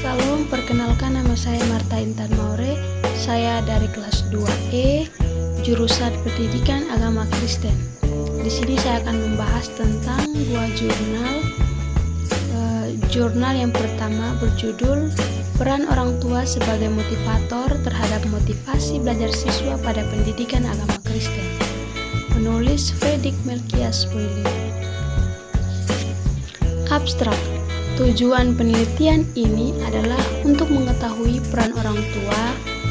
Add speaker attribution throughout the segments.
Speaker 1: Salam, perkenalkan nama saya Marta Intan Maure. Saya dari kelas 2E, jurusan Pendidikan Agama Kristen. Di sini saya akan membahas tentang dua jurnal. Jurnal yang pertama berjudul Peran Orang Tua sebagai Motivator terhadap Motivasi Belajar Siswa pada Pendidikan Agama Kristen. Penulis Fredrik Melkias Willy. Abstrak. Tujuan penelitian ini adalah untuk mengetahui peran orang tua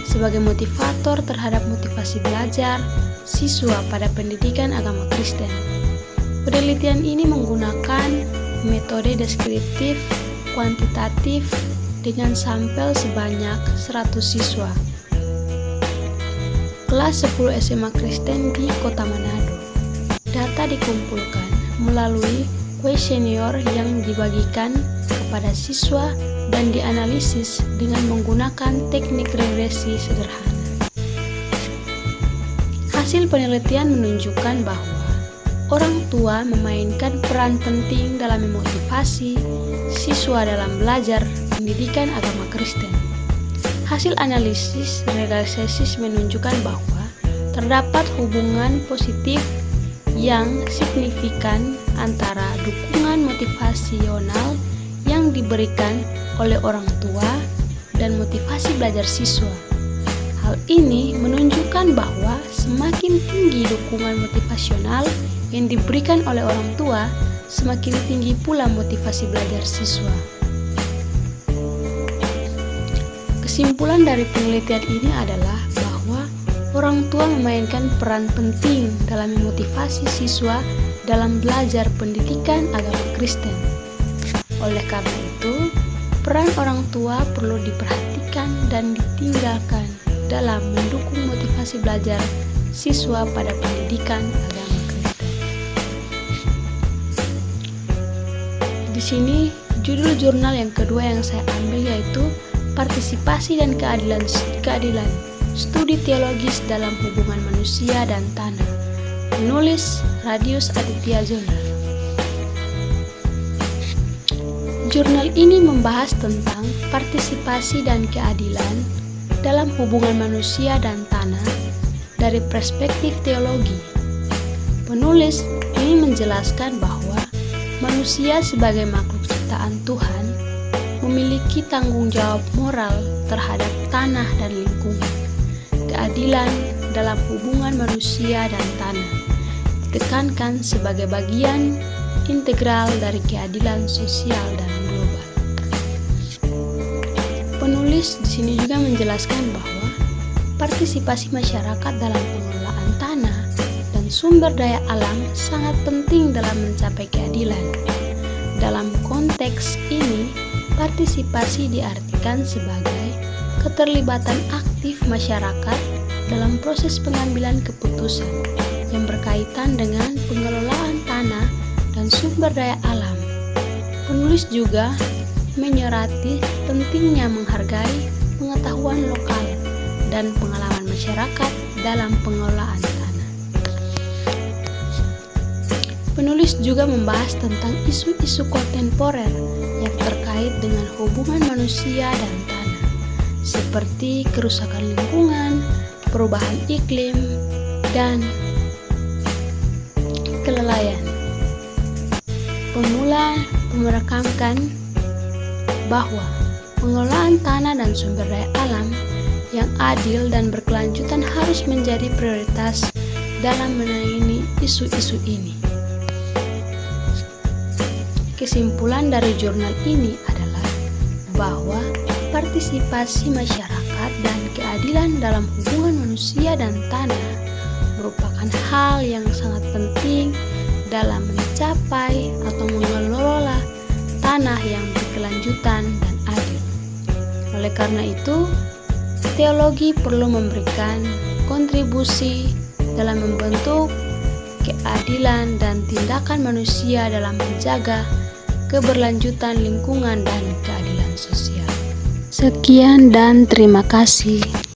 Speaker 1: sebagai motivator terhadap motivasi belajar siswa pada pendidikan agama Kristen. Penelitian ini menggunakan metode deskriptif kuantitatif dengan sampel sebanyak 100 siswa. Kelas 10 SMA Kristen di Kota Manado. Data dikumpulkan melalui kuesioner yang dibagikan kepada siswa dan dianalisis dengan menggunakan teknik regresi sederhana. Hasil penelitian menunjukkan bahwa orang tua memainkan peran penting dalam memotivasi siswa dalam belajar pendidikan agama Kristen. Hasil analisis regresif menunjukkan bahwa terdapat hubungan positif yang signifikan antara dukungan motivasional yang diberikan oleh orang tua dan motivasi belajar siswa. Hal ini menunjukkan bahwa semakin tinggi dukungan motivasional yang diberikan oleh orang tua, semakin tinggi pula motivasi belajar siswa. Kesimpulan dari penelitian ini adalah bahwa orang tua memainkan peran penting dalam memotivasi siswa dalam belajar pendidikan agama Kristen. Oleh karena itu, peran orang tua perlu diperhatikan dan ditinggalkan dalam mendukung motivasi belajar siswa pada pendidikan agama Kristen. Di sini, judul jurnal yang kedua yang saya ambil yaitu Partisipasi dan Keadilan. Studi teologis dalam hubungan manusia dan tanah. Penulis Radius Aditya Zonar. Jurnal ini membahas tentang partisipasi dan keadilan dalam hubungan manusia dan tanah dari perspektif teologi. Penulis ini menjelaskan bahwa manusia sebagai makhluk ciptaan Tuhan memiliki tanggung jawab moral terhadap tanah dan lingkungan. Keadilan dalam hubungan manusia dan tanah ditekankan sebagai bagian integral dari keadilan sosial dan global. Penulis di sini juga menjelaskan bahwa partisipasi masyarakat dalam pengelolaan tanah dan sumber daya alam sangat penting dalam mencapai keadilan. Dalam konteks ini, partisipasi diartikan sebagai keterlibatan aktif masyarakat dalam proses pengambilan keputusan yang berkaitan dengan pengelolaan tanah dan sumber daya alam. Penulis juga menyoroti pentingnya menghargai pengetahuan lokal dan pengalaman masyarakat dalam pengelolaan tanah. Penulis juga membahas tentang isu-isu kontemporer yang terkait dengan hubungan manusia dan tanah, seperti kerusakan lingkungan, perubahan iklim, dan kelalaian. Pemula merekamkan bahwa pengelolaan tanah dan sumber daya alam yang adil dan berkelanjutan harus menjadi prioritas dalam menangani isu-isu ini. Kesimpulan dari jurnal ini adalah bahwa partisipasi masyarakat dan keadilan dalam hubungan manusia dan tanah merupakan hal yang sangat penting dalam mencapai atau mengelola tanah yang berkelanjutan dan adil. Oleh karena itu, teologi perlu memberikan kontribusi dalam membentuk keadilan dan tindakan manusia dalam menjaga keberlanjutan lingkungan dan keadilan sosial. Sekian dan terima kasih.